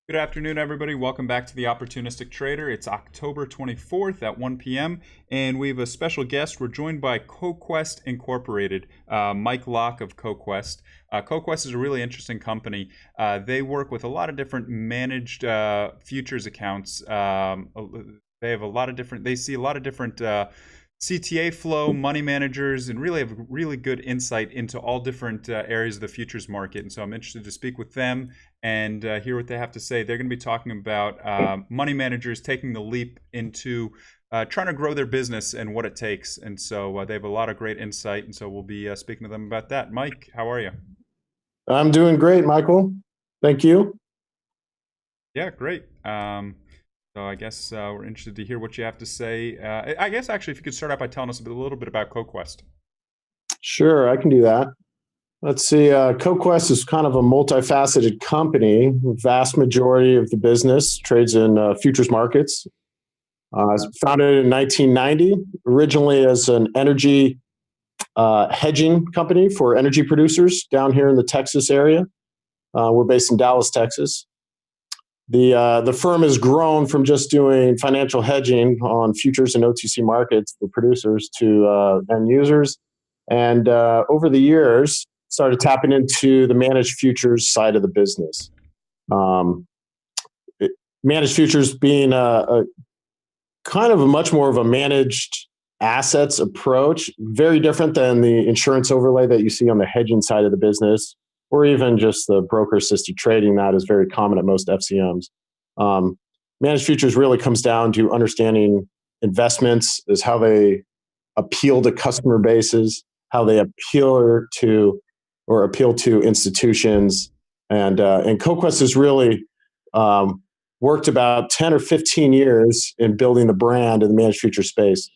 Good afternoon, everybody. Welcome back to The Opportunistic Trader. It's October 24th at 1 p.m., and we have a special guest. We're joined by Coquest Incorporated, Mike Locke of Coquest. Coquest is a really interesting company. They work with a lot of different managed futures accounts. They have a lot of different. They see a lot of different CTA flow, money managers, and really have really good insight into all different areas of the futures market. And so I'm interested to speak with them and hear what they have to say. They're going to be talking about money managers taking the leap into trying to grow their business and what it takes. And so they have a lot of great insight. And so we'll be speaking to them about that. Mike, how are you? I'm doing great, Michael. Thank you. Yeah, great. So I guess we're interested to hear what you have to say. I guess actually, if you could start out by telling us a little bit about Coquest. Sure, I can do that. Let's see. Coquest is kind of a multifaceted company. The vast majority of the business trades in futures markets. It's founded in 1990, originally as an energy hedging company for energy producers down here in the Texas area. We're based in Dallas, Texas. The firm has grown from just doing financial hedging on futures and OTC markets for producers to end users. And over the years, started tapping into the managed futures side of the business. Managed futures being a kind of a much more of a managed assets approach, very different than the insurance overlay that you see on the hedging side of the business, or even just the broker-assisted trading that is very common at most FCMs. Managed futures really comes down to understanding investments, is how they appeal to customer bases, how they appeal to institutions, and Coquest has really worked about 10 or 15 years in building the brand in the managed future space.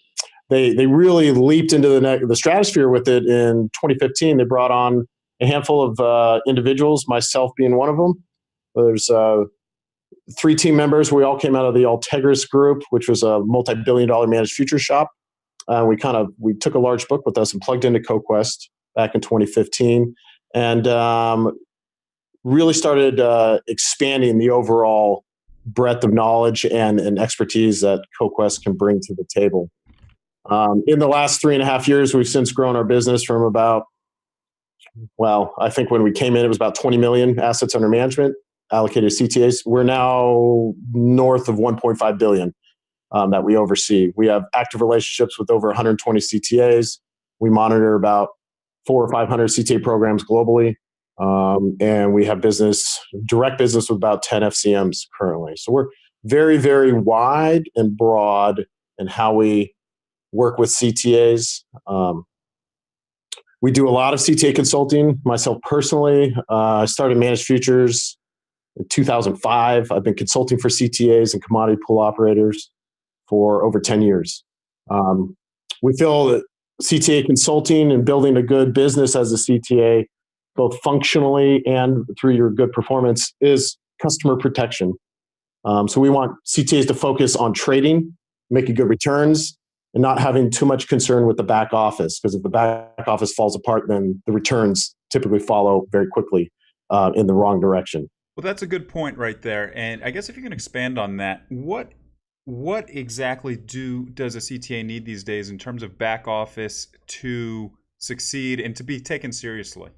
They really leaped into the stratosphere with it in 2015. They brought on a handful of individuals, myself being one of them. There's 3 team members. We all came out of the Altegris group, which was a multi-billion-dollar managed futures shop. We took a large book with us and plugged into Coquest back in 2015, and really started expanding the overall breadth of knowledge and expertise that Coquest can bring to the table. In the last 3.5 years, we've since grown our business from about, I think when we came in, it was about 20 million assets under management allocated to CTAs. We're now north of 1.5 billion that we oversee. We have active relationships with over 120 CTAs. We monitor about 400 or 500 CTA programs globally. And we have direct business with about 10 FCMs currently. So we're very, very wide and broad in how we work with CTAs. We do a lot of CTA consulting. Myself personally, I started managed futures in 2005. I've been consulting for CTAs and commodity pool operators for over 10 years. We feel that CTA consulting and building a good business as a CTA, both functionally and through your good performance, is customer protection. So we want CTAs to focus on trading, making good returns, and not having too much concern with the back office, because if the back office falls apart, then the returns typically follow very quickly in the wrong direction. Well, that's a good point right there. And I guess if you can expand on that, what exactly does a CTA need these days in terms of back office to succeed and to be taken seriously?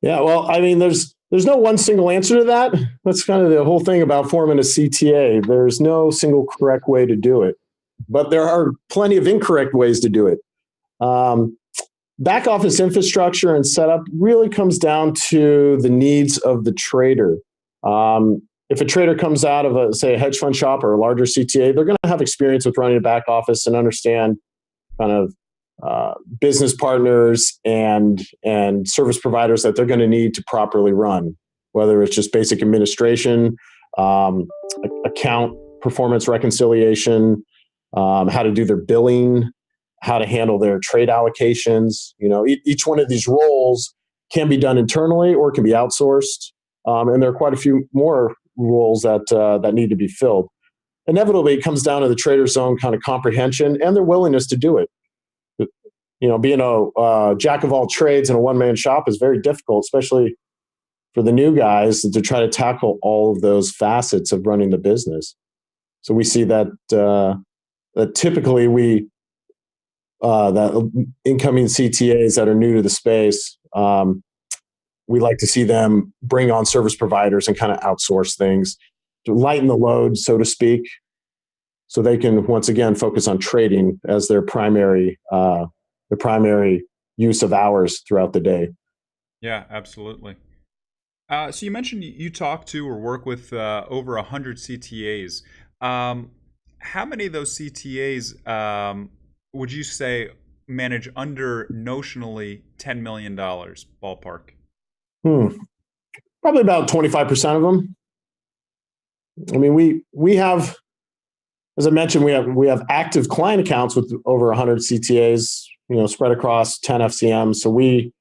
Yeah, well, I mean, there's no one single answer to that. That's kind of the whole thing about forming a CTA. There's no single correct way to do it, but there are plenty of incorrect ways to do it. Back office infrastructure and setup really comes down to the needs of the trader. If a trader comes out of a hedge fund shop or a larger CTA, they're going to have experience with running a back office and understand kind of business partners and service providers that they're going to need to properly run, whether it's just basic administration, account performance reconciliation, how to do their billing, how to handle their trade allocations. Each one of these roles can be done internally or can be outsourced, and there are quite a few more roles that need to be filled. Inevitably, it comes down to the trader's own kind of comprehension and their willingness to do it. Being a jack of all trades in a one-man shop is very difficult, especially for the new guys to try to tackle all of those facets of running the business. So we see that that typically that incoming CTAs that are new to the space, we like to see them bring on service providers and kind of outsource things to lighten the load, so to speak, so they can once again focus on trading as their primary use of hours throughout the day. Yeah, absolutely. So you mentioned you talk to or work with over 100 CTAs. How many of those CTAs would you say manage under notionally $10 million ballpark? Probably about 25% of them. I mean, we have, as I mentioned, we have active client accounts with over 100 CTAs, spread across 10 FCMs. So we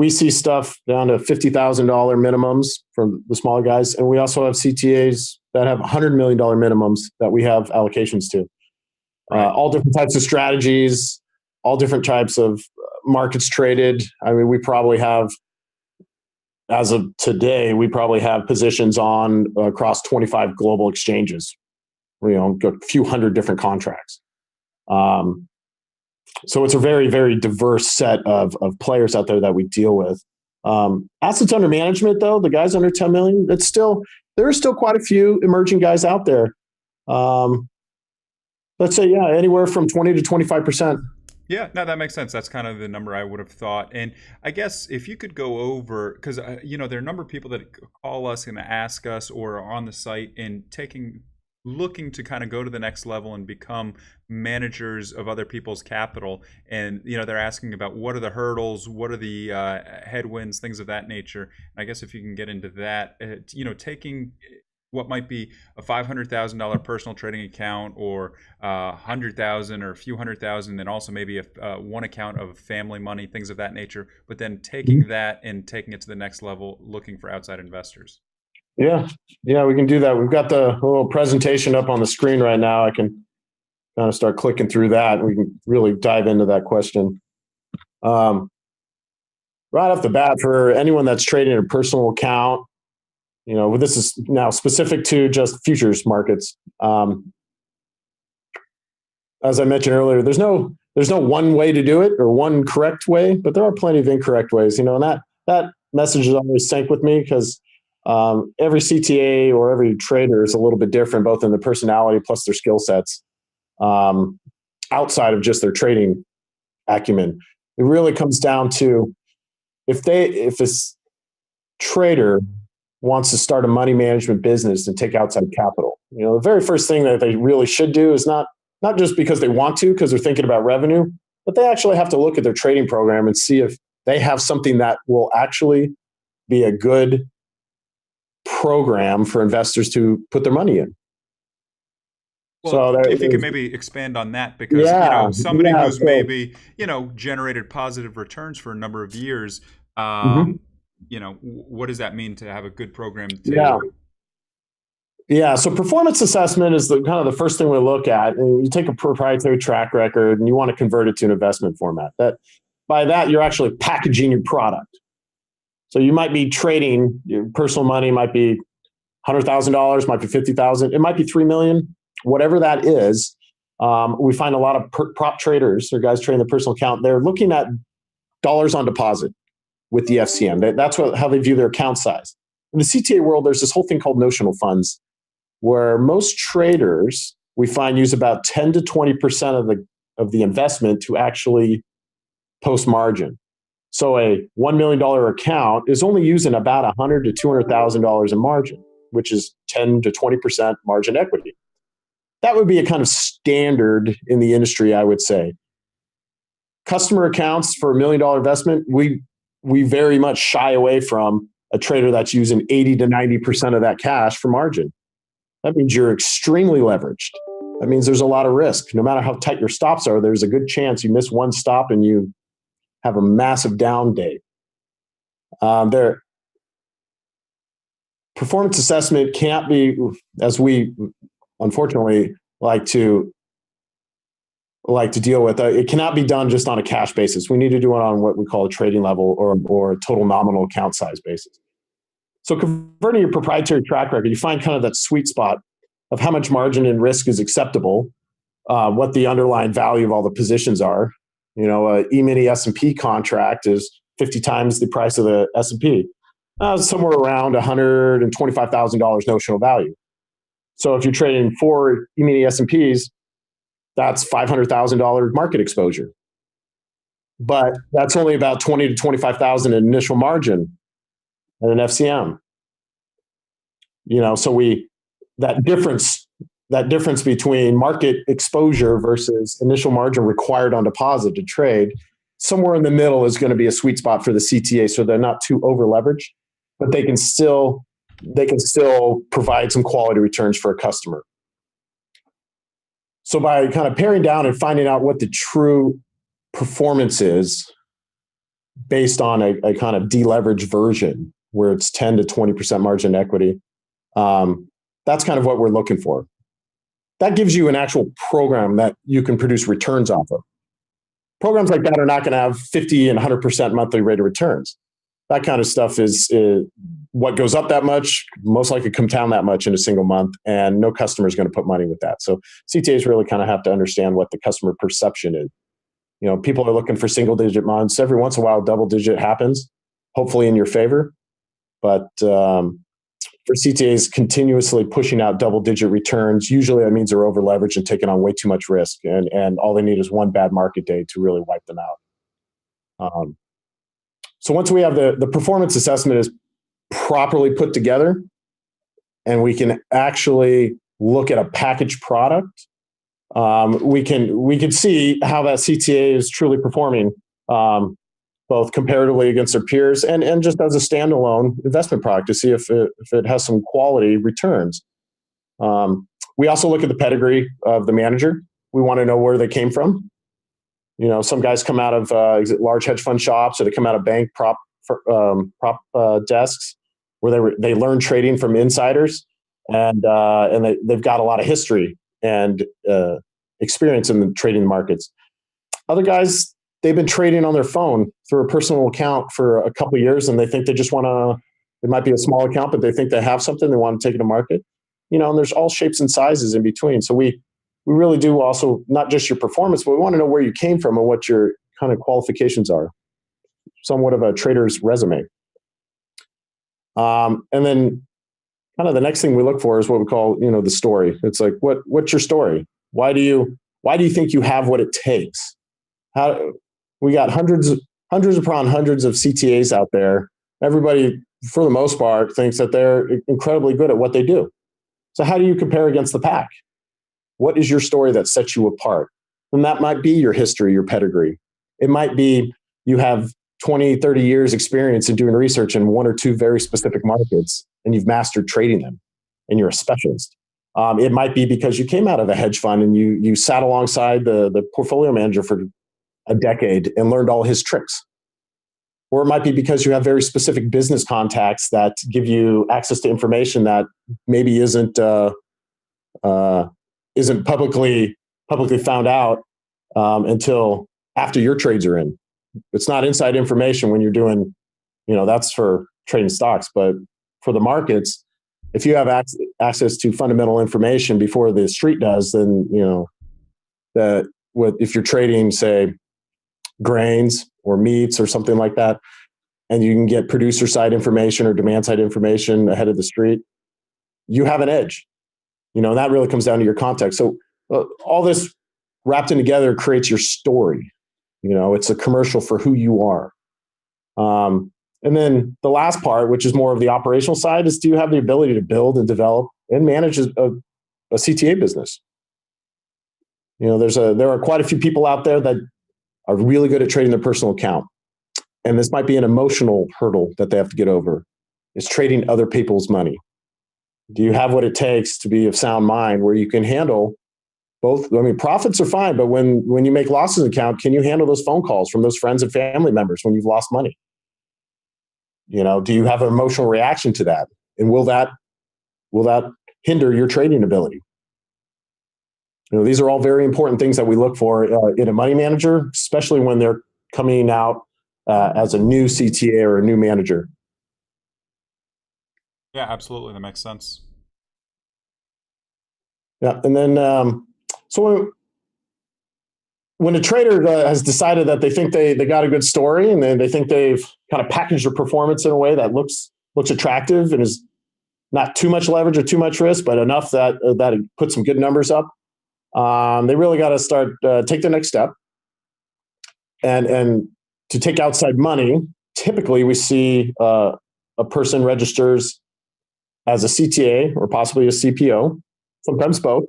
see stuff down to $50,000 minimums from the smaller guys, and we also have CTAs that have $100 million minimums that we have allocations to. Right. All different types of strategies, all different types of markets traded. I mean, we probably have, as of today, we probably have positions on across 25 global exchanges. A few hundred different contracts. So it's a very, very diverse set of players out there that we deal with. Assets under management, though, the guys under 10 million, there are still quite a few emerging guys out there. Let's say, anywhere from 20 to 25%. Yeah, no, that makes sense. That's kind of the number I would have thought. And I guess if you could go over, because, there are a number of people that call us and ask us or are on the site and looking to kind of go to the next level and become managers of other people's capital. And, they're asking about what are the hurdles, what are the headwinds, things of that nature. And I guess if you can get into that, taking what might be a $500,000 personal trading account or $100,000 or a few $100,000, and also maybe one account of family money, things of that nature, but then taking that and taking it to the next level, looking for outside investors. Yeah, we can do that. We've got the little presentation up on the screen right now. I can kind of start clicking through that, and we can really dive into that question. Right off the bat, for anyone that's trading a personal account, this is now specific to just futures markets. As I mentioned earlier, there's no one way to do it or one correct way, but there are plenty of incorrect ways. And that message is always sank with me because every CTA or every trader is a little bit different, both in the personality plus their skill sets, outside of just their trading acumen. It really comes down to if this trader wants to start a money management business and take outside capital. The very first thing that they really should do is not just because they want to, because they're thinking about revenue, but they actually have to look at their trading program and see if they have something that will actually be a good program for investors to put their money in. Well, if you could maybe expand on that, because somebody who's maybe generated positive returns for a number of years, what does that mean to have a good program? So performance assessment is kind of the first thing we look at. And you take a proprietary track record and you want to convert it to an investment format. By that you're actually packaging your product. So you might be trading your personal money, might be $100,000, might be $50,000, it might be $3 million, whatever that is. We find a lot of prop traders or guys trading the personal account. They're looking at dollars on deposit with the FCM. That's how they view their account size. In the CTA world, there's this whole thing called notional funds, where most traders we find use about 10 to 20% of the investment to actually post margin. So a $1 million account is only using about $100,000 to $200,000 in margin, which is 10 to 20% margin equity. That would be a kind of standard in the industry, I would say. Customer accounts for $1 million investment, we very much shy away from a trader that's using 80 to 90% of that cash for margin. That means you're extremely leveraged. That means there's a lot of risk. No matter how tight your stops are, there's a good chance you miss one stop and you have a massive down day. Performance assessment can't be, as we unfortunately like to deal with, it cannot be done just on a cash basis. We need to do it on what we call a trading level or a total nominal account size basis. So converting your proprietary track record, you find kind of that sweet spot of how much margin and risk is acceptable, what the underlying value of all the positions are. A E-mini S&P contract is 50 times the price of the S&P, somewhere around $125,000 notional value. So if you're trading 4 E-mini S&Ps, that's $500,000 market exposure. But that's only about 20 to 25,000 in initial margin and an FCM. So that difference between market exposure versus initial margin required on deposit to trade, somewhere in the middle is going to be a sweet spot for the CTA, so they're not too over leveraged, but they can still provide some quality returns for a customer. So by kind of paring down and finding out what the true performance is based on a kind of deleveraged version where it's 10 to 20% margin equity, that's kind of what we're looking for. That gives you an actual program that you can produce returns off of. Programs like that are not going to have 50 and 100% monthly rate of returns. That kind of stuff is what goes up that much, most likely come down that much in a single month, and no customer is going to put money with that. So CTAs really kind of have to understand what the customer perception is. People are looking for single digit months. Every once in a while, double digit happens, hopefully in your favor. But for CTAs continuously pushing out double digit returns, usually that means they're over leveraged and taking on way too much risk. And all they need is one bad market day to really wipe them out. So once we have the performance assessment is properly put together and we can actually look at a packaged product, we can see how that CTA is truly performing, both comparatively against their peers and just as a standalone investment product to see if it has some quality returns. We also look at the pedigree of the manager. We want to know where they came from. Some guys come out of large hedge fund shops, or they come out of bank prop desks where they learn trading from insiders, and they've got a lot of history and experience in the trading markets. Other guys, they've been trading on their phone through a personal account for a couple of years, and they think they just want to. It might be a small account, but they think they have something they want to take it to market. And there's all shapes and sizes in between. So we really do also not just your performance, but we want to know where you came from and what your kind of qualifications are. Somewhat of a trader's resume. And then kind of the next thing we look for is what we call, the story. It's like, what's your story? Why do you think you have what it takes? We got hundreds upon hundreds of CTAs out there. Everybody, for the most part, thinks that they're incredibly good at what they do. So how do you compare against the pack? What is your story that sets you apart? And that might be your history, your pedigree. It might be you have 20, 30 years experience in doing research in one or two very specific markets, and you've mastered trading them, and you're a specialist. It might be because you came out of a hedge fund and you sat alongside the portfolio manager for a decade and learned all his tricks. Or it might be because you have very specific business contacts that give you access to information that maybe isn't publicly found out until after your trades are in. It's not inside information when you're doing, that's for trading stocks. But for the markets, if you have access to fundamental information before the street does, then, if you're trading, say, grains or meats or something like that, and you can get producer side information or demand side information ahead of the street, you have an edge. That really comes down to your context. So all this wrapped in together creates your story. It's a commercial for who you are. And then the last part, which is more of the operational side, is do you have the ability to build and develop and manage a CTA business? There are quite a few people out there that are really good at trading their personal account. And this might be an emotional hurdle that they have to get over, is trading other people's money. Do you have what it takes to be of sound mind where you can handle both? I mean, profits are fine, but when you make losses account, can you handle those phone calls from those friends and family members when you've lost money? Do you have an emotional reaction to that? And will that hinder your trading ability? These are all very important things that we look for in a money manager, especially when they're coming out as a new CTA or a new manager. Yeah, absolutely. That makes sense. Yeah, and then so when a trader has decided that they think they got a good story and then they think they've kind of packaged their performance in a way that looks attractive and is not too much leverage or too much risk, but enough that it puts some good numbers up. They really got to start take the next step and to take outside money. Typically, we see a person registers as a CTA or possibly a CPO, sometimes both,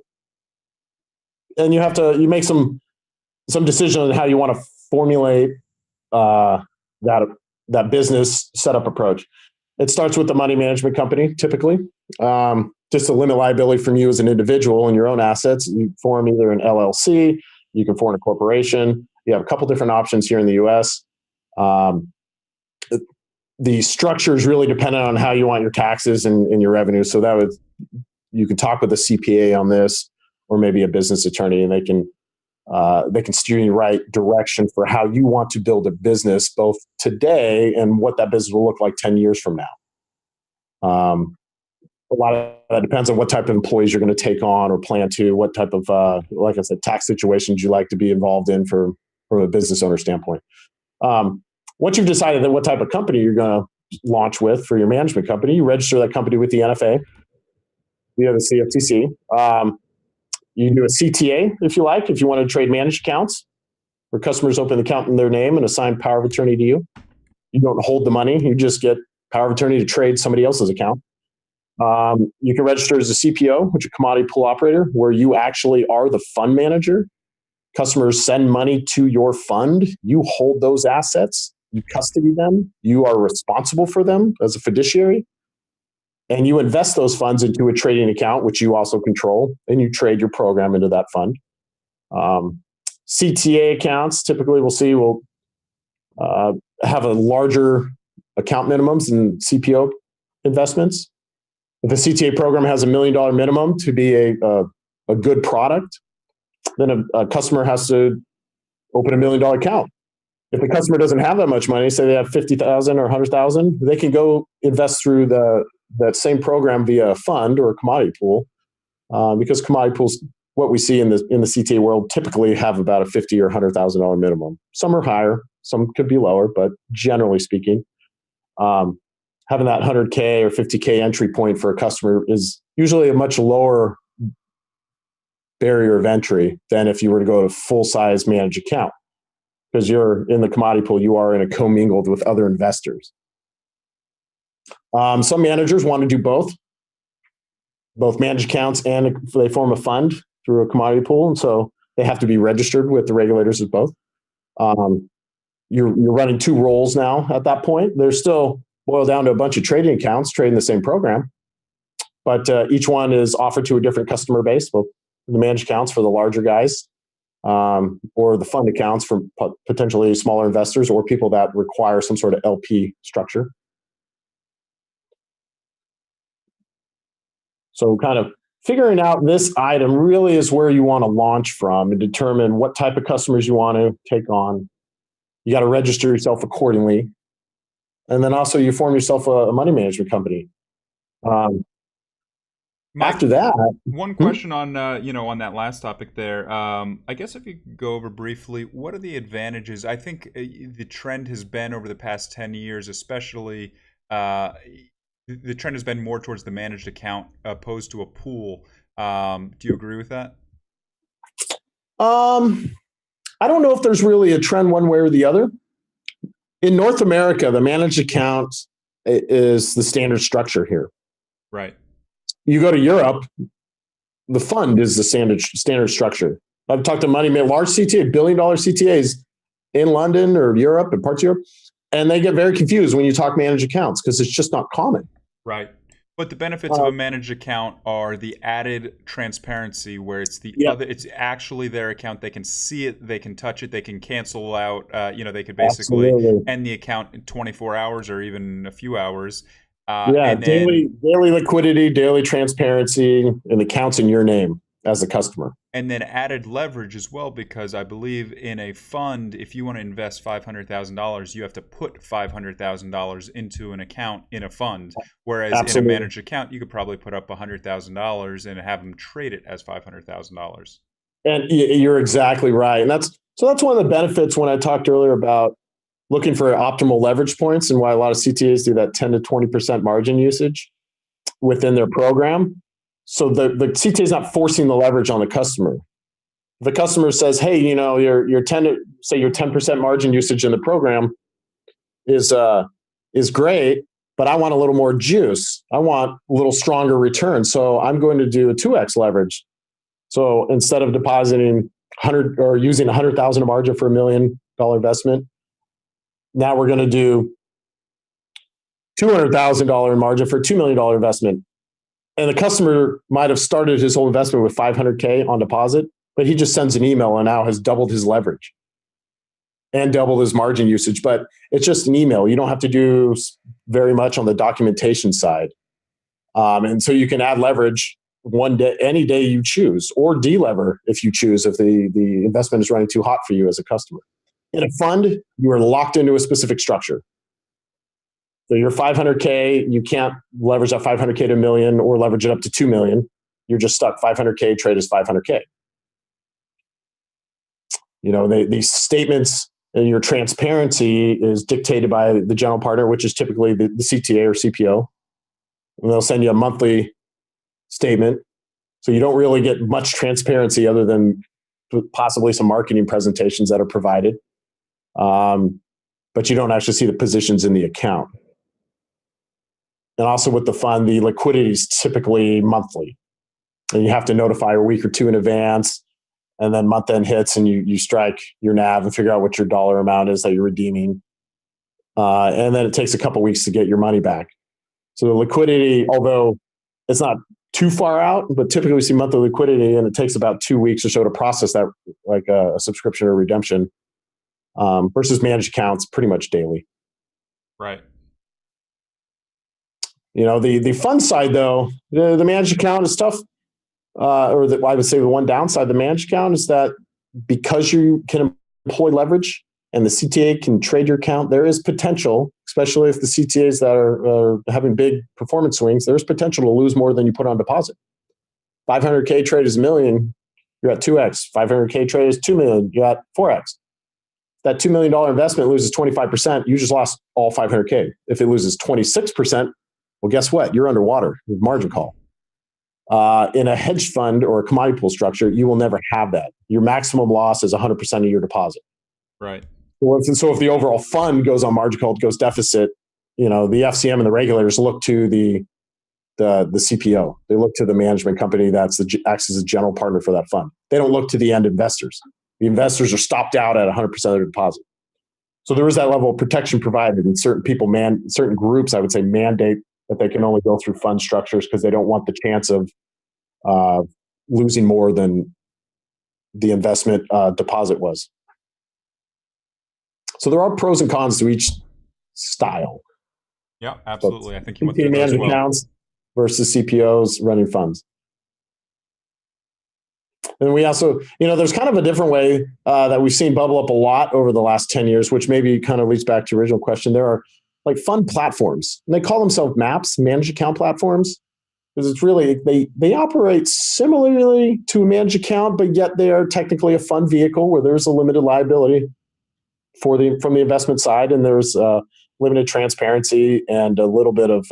and you make some decision on how you want to formulate uh, that that business setup approach. It starts with the money management company, typically, just to limit liability from you as an individual and your own assets. You form either an LLC, you can form a corporation. You have a couple different options here in the U.S. Um, the structure is really dependent on how you want your taxes and your revenue. So you can talk with a CPA on this, or maybe a business attorney, and they can steer you in the right direction for how you want to build a business, both today and what that business will look like 10 years from now. A lot of that depends on what type of employees you're going to take on or plan to, what type of, like I said, tax situations you like to be involved in from a business owner standpoint. Once you've decided that what type of company you're going to launch with for your management company, you register that company with the NFA via the CFTC. You can do a CTA if you like, if you want to trade managed accounts where customers open an account in their name and assign power of attorney to you. You don't hold the money, you just get power of attorney to trade somebody else's account. You can register as a CPO, which is a commodity pool operator, where you actually are the fund manager. Customers send money to your fund. You hold those assets, you custody them, you are responsible for them as a fiduciary, and you invest those funds into a trading account, which you also control, and you trade your program into that fund. CTA accounts typically will have a larger account minimums than CPO investments. If a CTA program has $1 million minimum to be a good product, then a customer has to open $1 million account. If the customer doesn't have that much money, say they have 50,000 or 100,000, they can go invest through that same program via a fund or a commodity pool, because commodity pools, what we see in the CTA world, typically have about a $50,000 or $100,000 minimum. Some are higher, some could be lower, but generally speaking, having that 100K or 50K entry point for a customer is usually a much lower barrier of entry than if you were to go to full size managed account, because you're in the commodity pool, you are in a commingled with other investors. Some managers want to do both managed accounts, and they form a fund through a commodity pool, and so they have to be registered with the regulators as both. You're running two roles now at that point. They're still boiled down to a bunch of trading accounts trading the same program, but each one is offered to a different customer base. Both the managed accounts for the larger guys, or the fund accounts for potentially smaller investors or people that require some sort of LP structure. So kind of figuring out this item really is where you want to launch from and determine what type of customers you want to take on. You got to register yourself accordingly. And then also you form yourself a money management company. Mike, After that, one question on on that last topic there. I guess if you could go over briefly, what are the advantages? I think the trend has been over the past 10 years, especially the trend has been more towards the managed account opposed to a pool. Do you agree with that? I don't know if there's really a trend one way or the other. In North America, the managed account is the standard structure here. Right. You go to Europe, the fund is the standard structure. I've talked to large CTA, $1 billion CTAs in London or Europe and parts of Europe, and they get very confused when you talk managed accounts because it's just not common. Right. But the benefits of a managed account are the added transparency, where it's it's actually their account. They can see it, they can touch it, they can cancel out. They could basically end the account in 24 hours or even a few hours. And daily liquidity, daily transparency, and accounts in your name. as a customer. And then added leverage as well, because I believe in a fund, if you want to invest $500,000, you have to put $500,000 into an account in a fund. Whereas in a Absolutely. managed account, you could probably put up $100,000 and have them trade it as $500,000. And you're exactly right. And that's one of the benefits when I talked earlier about looking for optimal leverage points and why a lot of CTAs do that 10 to 20% margin usage within their program. So the CTA is not forcing the leverage on the customer. The customer says, "Hey, your 10% margin usage in the program is great, but I want a little more juice. I want a little stronger return. So I'm going to do a 2x leverage. So instead of depositing 100 or using 100,000 of margin for $1 million investment, now we're going to do $200,000 in margin for a $2 million investment." And the customer might have started his whole investment with 500K on deposit, but he just sends an email and now has doubled his leverage and doubled his margin usage. But it's just an email. You don't have to do very much on the documentation side. And so you can add leverage one day, any day you choose, or delever if you choose, if the investment is running too hot for you as a customer. In a fund, you are locked into a specific structure. So your 500K, you can't leverage that 500K to $1 million or leverage it up to $2 million. You're just stuck. 500K trade is 500K. These statements and your transparency is dictated by the general partner, which is typically the CTA or CPO. And they'll send you a monthly statement. So you don't really get much transparency other than possibly some marketing presentations that are provided. But you don't actually see the positions in the account. And also with the fund, the liquidity is typically monthly. And you have to notify a week or two in advance. And then month end hits and you strike your NAV and figure out what your dollar amount is that you're redeeming. And then it takes a couple of weeks to get your money back. So the liquidity, although it's not too far out, but typically we see monthly liquidity and it takes about 2 weeks or so to process that, like a subscription or redemption, versus managed accounts pretty much daily. Right. The fund side, though, the managed account is tough. I would say the one downside of the managed account is that because you can employ leverage and the CTA can trade your account, there is potential, especially if the CTAs that are having big performance swings, there's potential to lose more than you put on deposit. 500K trade is $1 million, you're at 2x. 500K trade is $2 million, you're at 4x. That $2 million investment loses 25%, you just lost all 500K. If it loses 26%, well, guess what? You're underwater with margin call. In a hedge fund or a commodity pool structure, you will never have that. Your maximum loss is 100% of your deposit. Right. So if the overall fund goes on margin call, goes deficit, the FCM and the regulators look to the CPO. They look to the management company acts as a general partner for that fund. They don't look to the end investors. The investors are stopped out at 100% of their deposit. So there is that level of protection provided, and certain groups, I would say, mandate that they can only go through fund structures because they don't want the chance of losing more than the investment deposit was. So there are pros and cons to each style. Yeah, absolutely. So I think you went through managed those well. accounts versus CPOs running funds. And we also, there's kind of a different way that we've seen bubble up a lot over the last 10 years, which maybe kind of leads back to your original question. There are like fund platforms, and they call themselves MAPs, managed account platforms, because it's really, they operate similarly to a managed account, but yet they are technically a fund vehicle where there's a limited liability from the investment side, and there's limited transparency and a little bit of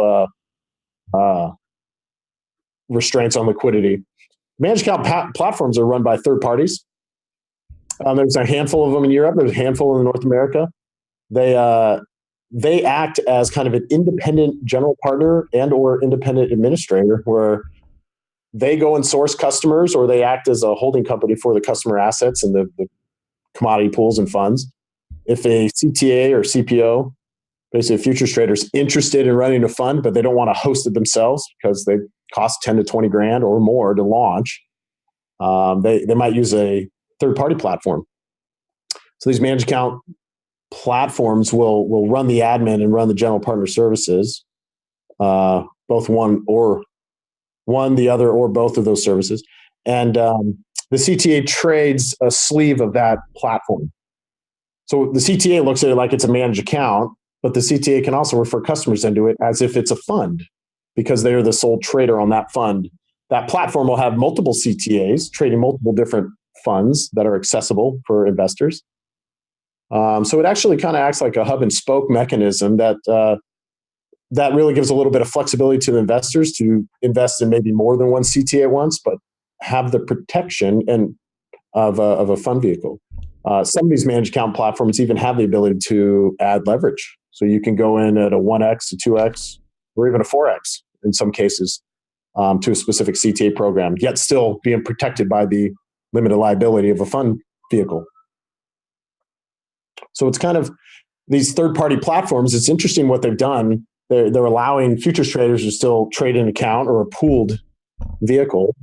restraints on liquidity. Managed account platforms are run by third parties. There's a handful of them in Europe. There's a handful in North America. They act as kind of an independent general partner and or independent administrator, where they go and source customers, or they act as a holding company for the customer assets and the commodity pools and funds. If a CTA or CPO, basically a futures trader, is interested in running a fund, but they don't want to host it themselves because they cost 10 to 20 grand or more to launch, they might use a third-party platform. So these managed account platforms will run the admin and run the general partner services, both one, the other, or both of those services. And the CTA trades a sleeve of that platform. So the CTA looks at it like it's a managed account, but the CTA can also refer customers into it as if it's a fund because they're the sole trader on that fund. That platform will have multiple CTAs trading multiple different funds that are accessible for investors. So it actually kind of acts like a hub and spoke mechanism that really gives a little bit of flexibility to the investors to invest in maybe more than one CTA at once, but have the protection of a fund vehicle. Some of these managed account platforms even have the ability to add leverage. So you can go in at a 1x, a 2x, or even a 4x in some cases to a specific CTA program, yet still being protected by the limited liability of a fund vehicle. So it's kind of these third-party platforms. It's interesting what they've done. They're allowing futures traders to still trade an account or a pooled vehicle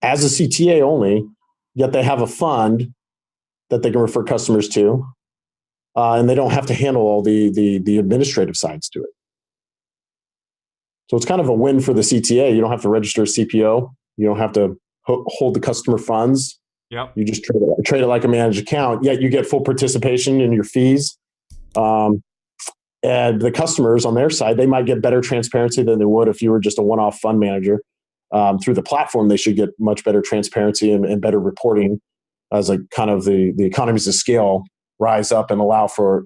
as a CTA only, yet they have a fund that they can refer customers to, and they don't have to handle all the administrative sides to it. So it's kind of a win for the CTA. You don't have to register a CPO. You don't have to hold the customer funds. Yep. You just trade it like a managed account, yet you get full participation in your fees. And the customers on their side, they might get better transparency than they would if you were just a one-off fund manager. Through the platform, they should get much better transparency and better reporting as a kind of the economies of scale rise up and allow for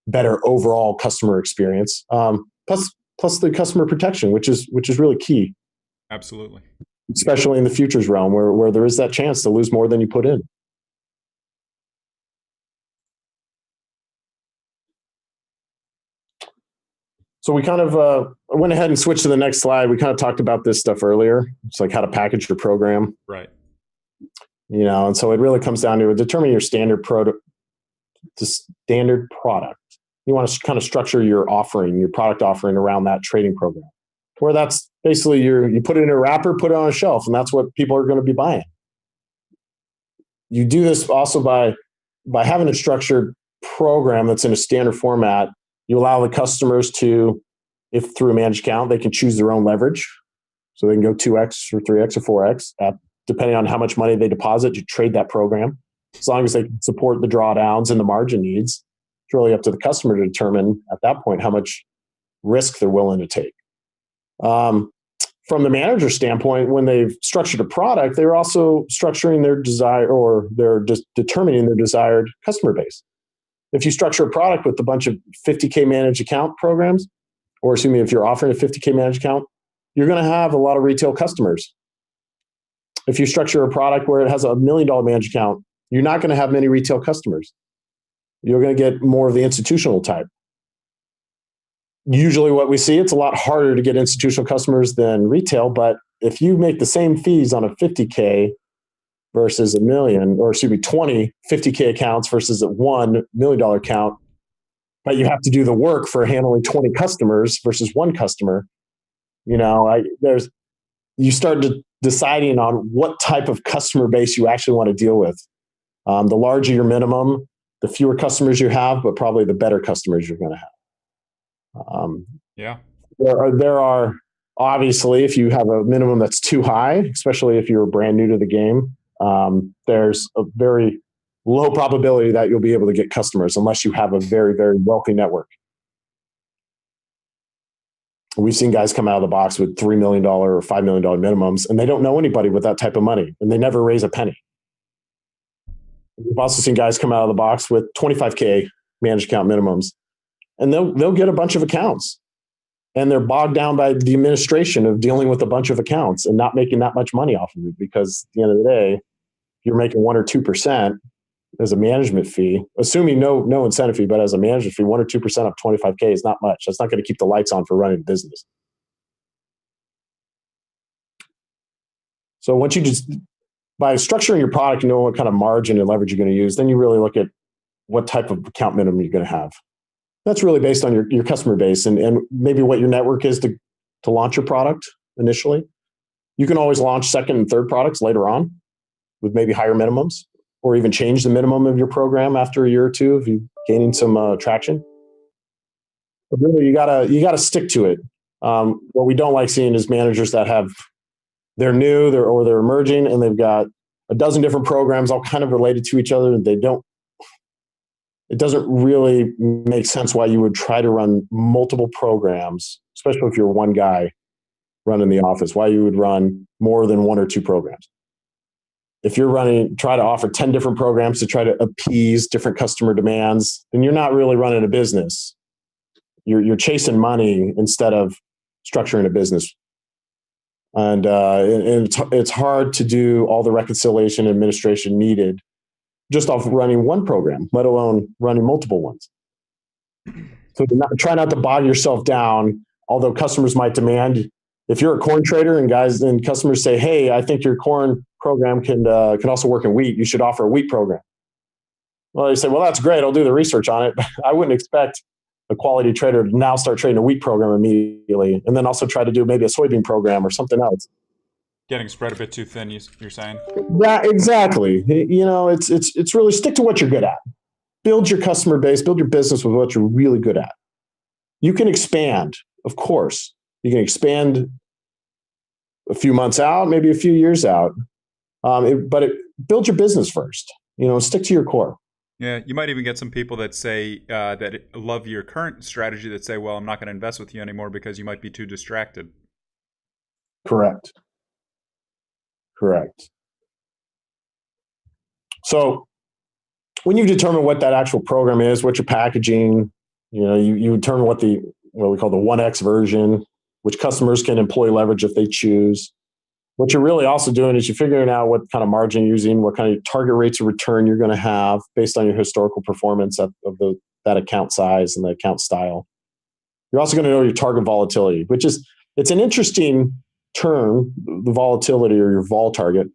better overall customer experience. Plus the customer protection, which is really key. Absolutely. Especially in the futures realm where there is that chance to lose more than you put in. So we kind of went ahead and switched to the next slide. We kind of talked about this stuff earlier. It's like how to package your program. Right. And so it really comes down to determining your standard product. You want to kind of structure your product offering around that trading program, where that's basically you put it in a wrapper, put it on a shelf, and that's what people are going to be buying. You do this also by having a structured program that's in a standard format. You allow the customers to, if through a managed account, they can choose their own leverage. So they can go 2x or 3x or 4x, depending on how much money they deposit to trade that program. As long as they can support the drawdowns and the margin needs, it's really up to the customer to determine at that point how much risk they're willing to take. From the manager standpoint, when they've structured a product, they're also structuring their desire, or they're just determining their desired customer base. If you structure a product with a bunch of 50K managed account programs, or excuse me, if you're offering a 50K managed account, you're going to have a lot of retail customers. If you structure a product where it has $1 million managed account, you're not going to have many retail customers. You're going to get more of the institutional type. Usually what we see, it's a lot harder to get institutional customers than retail, but if you make the same fees on a 50K versus $1 million, or excuse me, 20 50K accounts versus a $1 million account, but you have to do the work for handling 20 customers versus one customer, you start deciding on what type of customer base you actually want to deal with. The larger your minimum, the fewer customers you have, but probably the better customers you're going to have. Yeah. There are obviously, if you have a minimum that's too high, especially if you're brand new to the game, there's a very low probability that you'll be able to get customers unless you have a very, very wealthy network. We've seen guys come out of the box with $3 million or $5 million minimums, and they don't know anybody with that type of money, and they never raise a penny. We've also seen guys come out of the box with 25K managed account minimums, and they'll get a bunch of accounts, and they're bogged down by the administration of dealing with a bunch of accounts and not making that much money off of it, because at the end of the day, you're making 1 or 2% as a management fee, assuming no incentive fee, but as a management fee, 1 or 2% of 25K is not much. That's not going to keep the lights on for running a business. So once you just, by structuring your product, you know what kind of margin and leverage you're going to use, then you really look at what type of account minimum you're going to have. That's really based on your customer base and maybe what your network is to launch your product initially. You can always launch second and third products later on with maybe higher minimums, or even change the minimum of your program after a year or two if you're gaining some traction. But really, you gotta stick to it. What we don't like seeing is managers that have they're new, they're emerging, and they've got a dozen different programs all kind of related to each other. And it doesn't really make sense why you would try to run multiple programs, especially if you're one guy running the office, why you would run more than one or two programs. If you're try to offer 10 different programs to try to appease different customer demands, then you're not really running a business. You're chasing money instead of structuring a business. And it's hard to do all the reconciliation and administration needed just off running one program, let alone running multiple ones. So try not to bog yourself down, although customers might demand. If you're a corn trader and customers say, hey, I think your corn program can also work in wheat, you should offer a wheat program. Well, you say, well, that's great. I'll do the research on it. I wouldn't expect a quality trader to now start trading a wheat program immediately and then also try to do maybe a soybean program or something else. Getting spread a bit too thin, you're saying? That, exactly. It's really stick to what you're good at. Build your customer base, build your business with what you're really good at. You can expand, of course. You can expand a few months out, maybe a few years out. Build your business first. Stick to your core. Yeah, you might even get some people that say that love your current strategy that say, well, I'm not going to invest with you anymore because you might be too distracted. Correct. So when you determine what that actual program is, what you're packaging, you determine what we call the 1X version, which customers can employ leverage if they choose. What you're really also doing is you're figuring out what kind of margin you're using, what kind of target rates of return you're going to have based on your historical performance of that account size and the account style. You're also going to know your target volatility, it's an interesting term, the volatility or your vol target.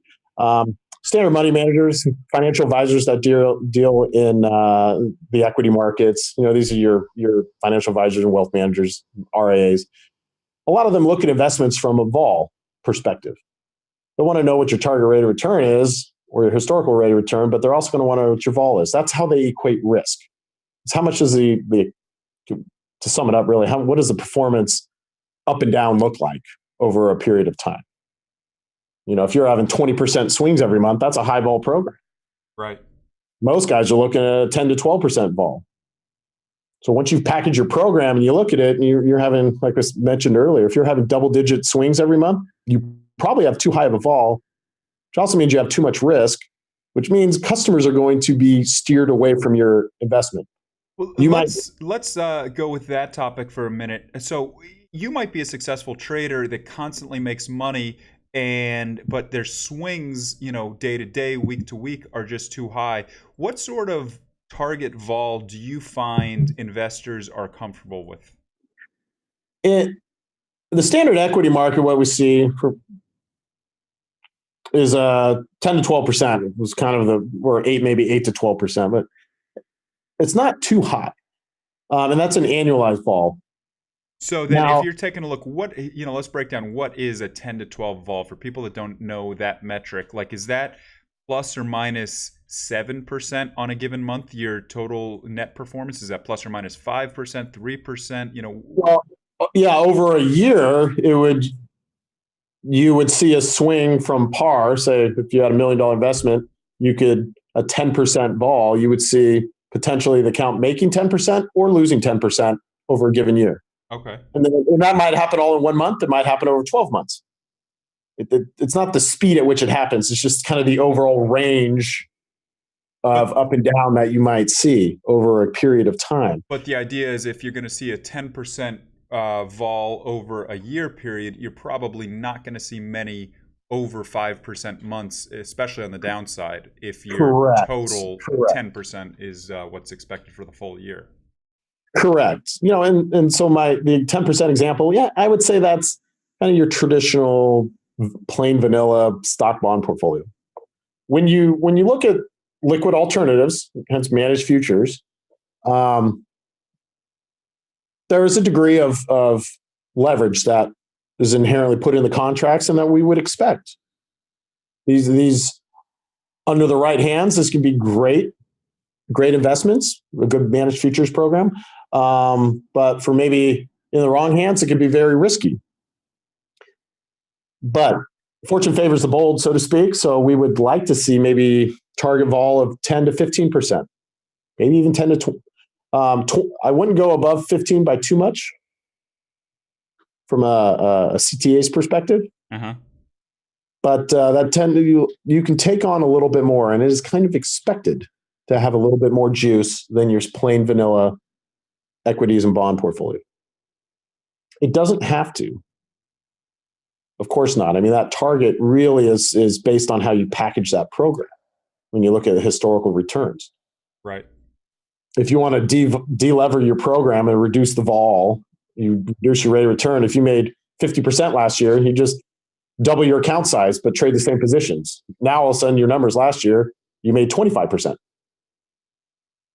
Standard money managers, financial advisors that deal in the equity markets, these are your financial advisors and wealth managers, RIAs. A lot of them look at investments from a vol perspective. They want to know what your target rate of return is or your historical rate of return, but they're also going to want to know what your vol is. That's how they equate risk. It's how much does to sum it up really, what does the performance up and down look like over a period of time? If you're having 20% swings every month, that's a high vol program. Right. Most guys are looking at a 10 to 12% vol. So once you've packaged your program and you look at it and you're having, like I mentioned earlier, if you're having double-digit swings every month, you probably have too high of a vol, which also means you have too much risk, which means customers are going to be steered away from your investment. Well, let's go with that topic for a minute. So you might be a successful trader that constantly makes money, but their swings, day to day, week to week, are just too high. What sort of target vol do you find investors are comfortable with? The standard equity market, what we see is 10 to 12%. It was kind of or 8 to 12%, but it's not too high. And that's an annualized vol. So then if you're taking a look, let's break down what is a 10 to 12 vol for people that don't know that metric. Like, is that plus or minus 7% on a given month, your total net performance? Is that plus or minus 5%, 3%? Well, yeah, over a year, you would see a swing from par. Say if you had $1 million investment, a 10% vol, you would see potentially the account making 10% or losing 10% over a given year. Okay. And that might happen all in 1 month. It might happen over 12 months. It's not the speed at which it happens. It's just kind of the overall range of up and down that you might see over a period of time. But the idea is if you're going to see a 10% vol over a year period, you're probably not going to see many over 5% months, especially on the downside, if your total 10% is what's expected for the full year. Correct. And so the 10% example, yeah, I would say that's kind of your traditional plain vanilla stock bond portfolio. When you look at liquid alternatives, hence managed futures, there is a degree of leverage that is inherently put in the contracts and that we would expect. These under the right hands, this can be great investments, a good managed futures program. But for maybe in the wrong hands, it can be very risky. But Fortune favors the bold, so to speak. So we would like to see maybe target vol of 10 to 15%, maybe even 10 to 20. I wouldn't go above 15 by too much from a CTA's perspective. Uh-huh. But that you can take on a little bit more, and it is kind of expected to have a little bit more juice than your plain vanilla equities and bond portfolio. It doesn't have to. Of course not. I mean, that target really is based on how you package that program when you look at the historical returns. Right. If you want to de-lever your program and reduce the vol, you reduce your rate of return. If you made 50% last year, you just double your account size, but trade the same positions. Now, all of a sudden, your numbers last year, you made 25%.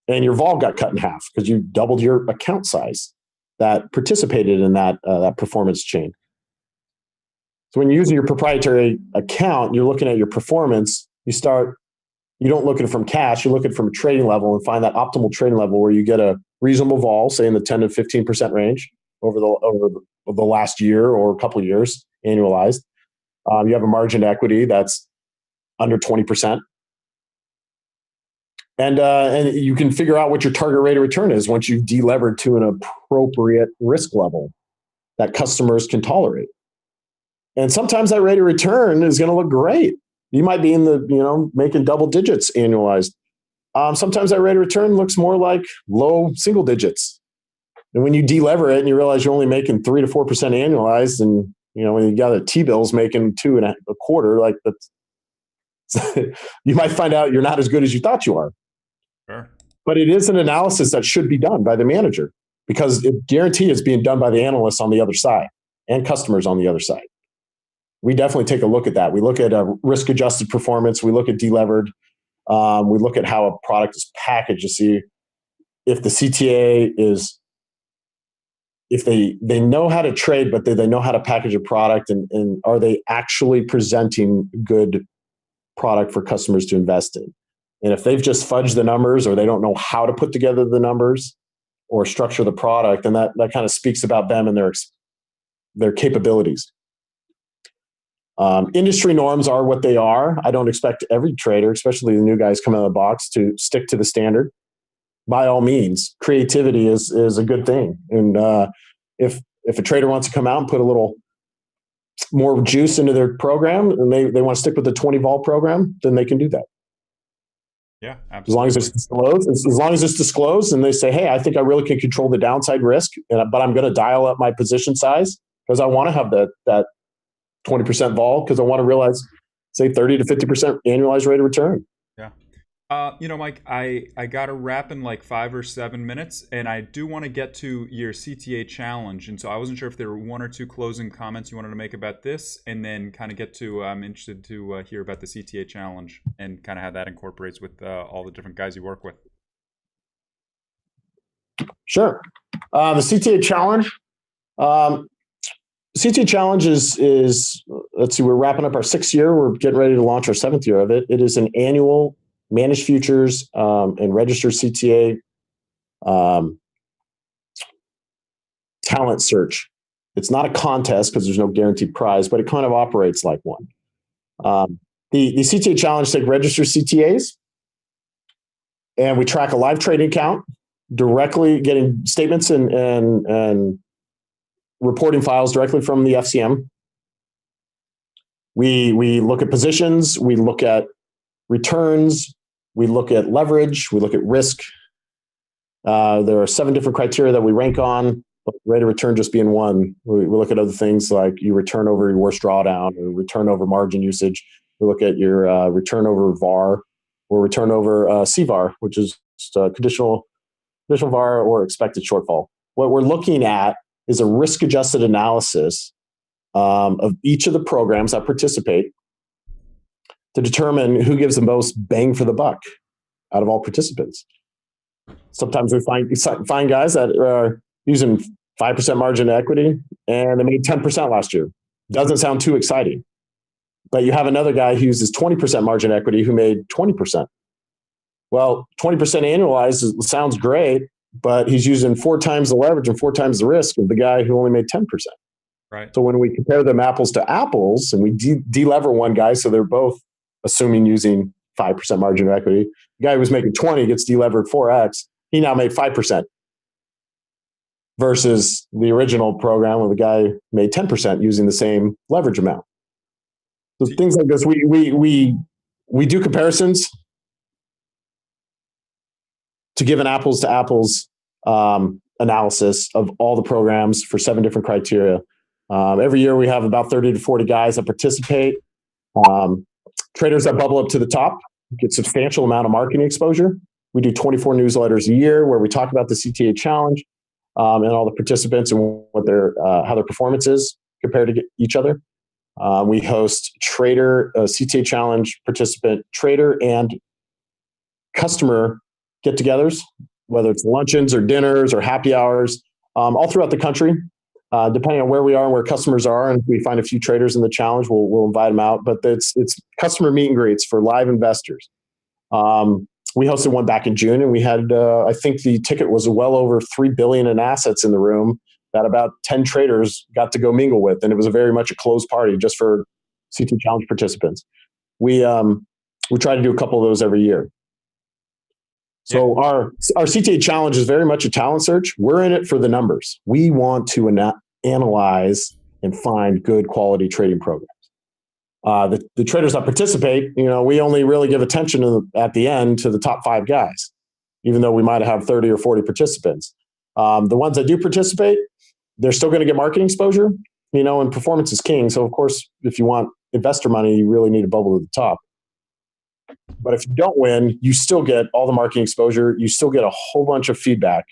And your vol got cut in half because you doubled your account size that participated in that performance chain. So when you're using your proprietary account, you're looking at your performance. You don't look at it from cash, you look at it from a trading level and find that optimal trading level where you get a reasonable vol, say in the 10 to 15% range over the last year or a couple of years, annualized. You have a margin to equity that's under 20%. And you can figure out what your target rate of return is once you've delevered to an appropriate risk level that customers can tolerate. And sometimes that rate of return is going to look great. You might be making double digits annualized. Sometimes that rate of return looks more like low single digits. And when you delever it and you realize you're only making 3 to 4% annualized, and when you got a T-bills making 2.25%, like that's, you might find out you're not as good as you thought you are. Sure. But it is an analysis that should be done by the manager because it guarantee it's being done by the analysts on the other side and customers on the other side. We definitely take a look at that. We look at risk-adjusted performance. We look at delevered. We look at how a product is packaged to see if the CTA is, if they know how to trade, but they know how to package a product, and are they actually presenting good product for customers to invest in? And if they've just fudged the numbers or they don't know how to put together the numbers or structure the product, then that kind of speaks about them and their capabilities. Industry norms are what they are. I don't expect every trader, especially the new guys coming out of the box, to stick to the standard. By all means, creativity is a good thing. And if a trader wants to come out and put a little more juice into their program and they want to stick with the 20 vol program, then they can do that. Yeah, absolutely. As long as it's disclosed and they say, hey, I think I really can control the downside risk, but I'm going to dial up my position size because I want to have that 20% vol because I want to realize, say, 30 to 50% annualized rate of return. Yeah. Mike, I got to wrap in like 5 or 7 minutes, and I do want to get to your CTA challenge. And so I wasn't sure if there were 1 or 2 closing comments you wanted to make about this, and then kind of get to, I'm interested to hear about the CTA challenge and kind of how that incorporates with all the different guys you work with. Sure. The CTA challenge. CTA challenge is let's see, we're wrapping up our 6th year. We're getting ready to launch our 7th year of it. It is an annual managed futures and registered CTA talent search. It's not a contest because there's no guaranteed prize, but it kind of operates like one. The CTA challenge take registered CTAs, and we track a live trading account, directly getting statements and reporting files directly from the FCM. We look at positions, we look at returns, we look at leverage, we look at risk. There are 7 different criteria that we rank on, rate of return just being one. We look at other things like you return over your worst drawdown or return over margin usage. We look at your return over VAR or return over CVAR, which is just conditional VAR or expected shortfall. What we're looking at is a risk-adjusted analysis of each of the programs that participate to determine who gives the most bang for the buck out of all participants. Sometimes we find guys that are using 5% margin to equity and they made 10% last year. Doesn't sound too exciting. But you have another guy who uses 20% margin equity who made 20%. Well, 20% annualized sounds great, but he's using 4 times the leverage and 4 times the risk of the guy who only made 10%. Right. So when we compare them apples to apples and we de-lever one guy, so they're both assuming using 5% margin of equity, the guy who was making 20 gets de-levered 4x, he now made 5% versus the original program where the guy made 10% using the same leverage amount. So things like this, we do comparisons to give an apples to apples analysis of all the programs for 7 different criteria. Every year we have about 30 to 40 guys that participate. Traders that bubble up to the top get substantial amount of marketing exposure. We do 24 newsletters a year where we talk about the CTA challenge and all the participants and what how their performance is compared to each other. We host CTA challenge participant trader and customer get-togethers, whether it's luncheons or dinners or happy hours, all throughout the country, depending on where we are and where customers are. And if we find a few traders in the challenge, we'll invite them out. But it's customer meet and greets for live investors. We hosted one back in June, and we had, I think the ticket was well over $3 billion in assets in the room that about 10 traders got to go mingle with. And it was very much a closed party just for CT Challenge participants. We try to do a couple of those every year. So our CTA Challenge is very much a talent search. We're in it for the numbers. We want to analyze and find good quality trading programs. The traders that participate, we only really give attention at the end to the top 5 guys, even though we might have 30 or 40 participants. The ones that do participate, they're still going to get marketing exposure, and performance is king. So of course, if you want investor money, you really need to bubble to the top. But if you don't win, you still get all the marketing exposure. You still get a whole bunch of feedback,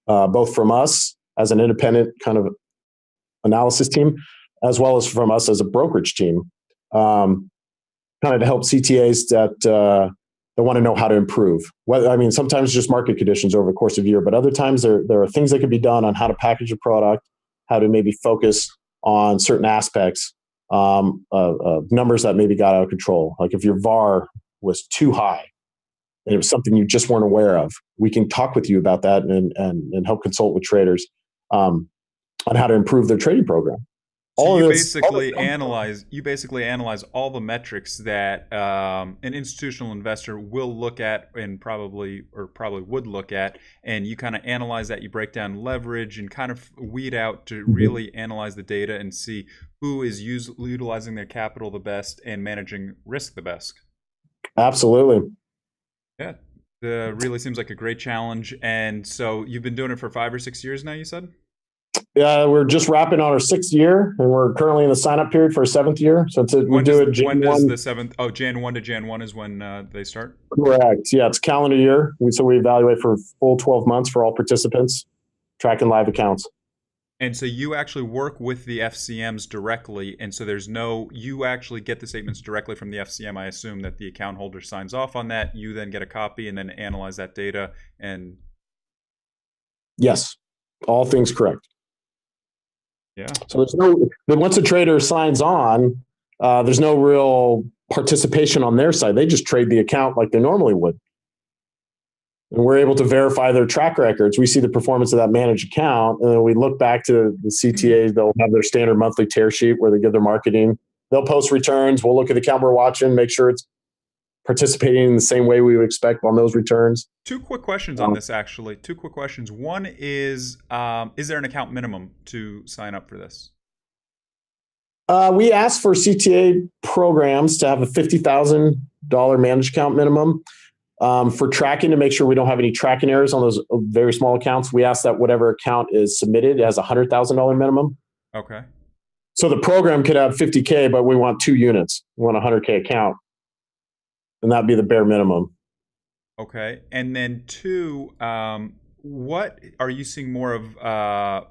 both from us as an independent kind of analysis team, as well as from us as a brokerage team, kind of to help CTAs that want to know how to improve. Sometimes just market conditions over the course of a year, but other times there are things that can be done on how to package a product, how to maybe focus on certain aspects of numbers that maybe got out of control. Like if your VAR was too high and it was something you just weren't aware of, we can talk with you about that and help consult with traders on how to improve their trading program. So you basically analyze all the metrics that an institutional investor will look at and probably would look at, and you kind of analyze that. You break down leverage and kind of weed out to really analyze the data and see who is utilizing their capital the best and managing risk the best. Absolutely. Yeah, really seems like a great challenge. And so you've been doing it for 5 or 6 years now, you said? We're just wrapping on our 6th year, and we're currently in the sign-up period for our 7th year. So when does the 7th? Oh, Jan 1 to Jan 1 is when they start? Correct. Yeah, it's calendar year. So we evaluate for full 12 months for all participants, tracking live accounts. And so you actually work with the FCMs directly, and so you actually get the statements directly from the FCM. I assume that the account holder signs off on that. You then get a copy and then analyze that data. And yes, all things correct. Yeah. So once a trader signs on, there's no real participation on their side. They just trade the account like they normally would. And we're able to verify their track records. We see the performance of that managed account, and then we look back to the CTAs. They'll have their standard monthly tear sheet where they give their marketing. They'll post returns. We'll look at the account we're watching, make sure it's participating in the same way we would expect on those returns. 2 quick questions on this, actually. 2 quick questions. One is there an account minimum to sign up for this? We ask for CTA programs to have a $50,000 managed account minimum. For tracking, to make sure we don't have any tracking errors on those very small accounts, we ask that whatever account is submitted has a $100,000 minimum. Okay. So the program could have 50K, but we want 2 units. We want a 100K account. And that'd be the bare minimum. Okay. And then 2, what are you seeing more of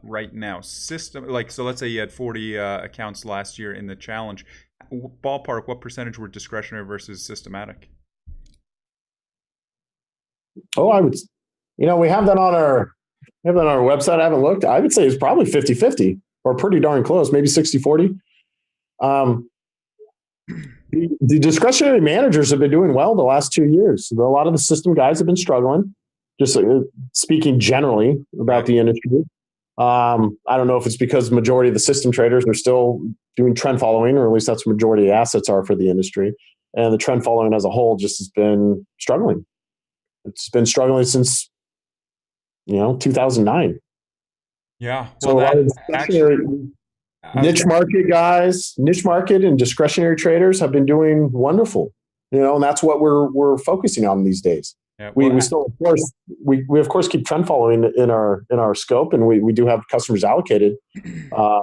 right now? So let's say you had 40 accounts last year in the challenge. Ballpark, what percentage were discretionary versus systematic? Oh, we have that on our website. I haven't looked. I would say it's probably 50-50 or pretty darn close, maybe 60-40. The discretionary managers have been doing well the last 2 years. A lot of the system guys have been struggling, just speaking generally about the industry. I don't know if it's because the majority of the system traders are still doing trend following, or at least that's the majority of assets are for the industry. And the trend following as a whole just has been struggling. It's been struggling since 2009. Yeah, well, So a lot of that discretionary actually, I was niche market guys, niche market and discretionary traders have been doing wonderful. And that's what we're focusing on these days. yeah, We still, of course, we of course keep trend following in our scope, and we do have customers allocated. Uh,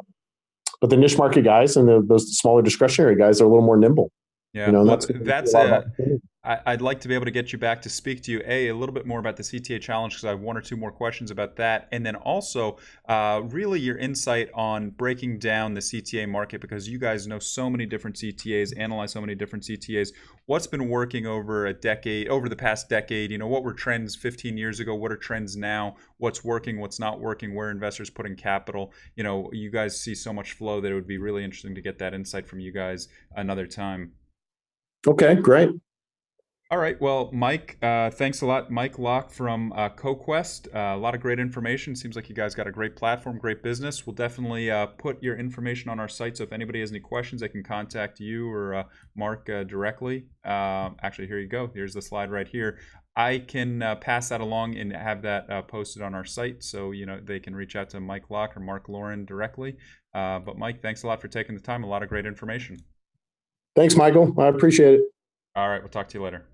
but the niche market guys and those smaller discretionary guys are a little more nimble. yeah, And well, that's where we see a that's lot of a. opportunity. I'd like to be able to get you back to speak to you a little bit more about the CTA challenge because I have one or two more questions about that, and then also really your insight on breaking down the CTA market because you guys know so many different CTAs, analyze so many different CTAs. What's been working over the past decade? What were trends 15 years ago? What are trends now? What's working? What's not working? Where investors putting capital? You guys see so much flow that it would be really interesting to get that insight from you guys another time. Okay, great. All right. Well, Mike, thanks a lot. Mike Locke from Coquest. A lot of great information. Seems like you guys got a great platform, great business. We'll definitely put your information on our site. So if anybody has any questions, they can contact you or Mark directly. Actually, here you go. Here's the slide right here. I can pass that along and have that posted on our site. So, they can reach out to Mike Locke or Mark Lauren directly. But Mike, thanks a lot for taking the time. A lot of great information. Thanks, Michael. I appreciate it. All right. We'll talk to you later.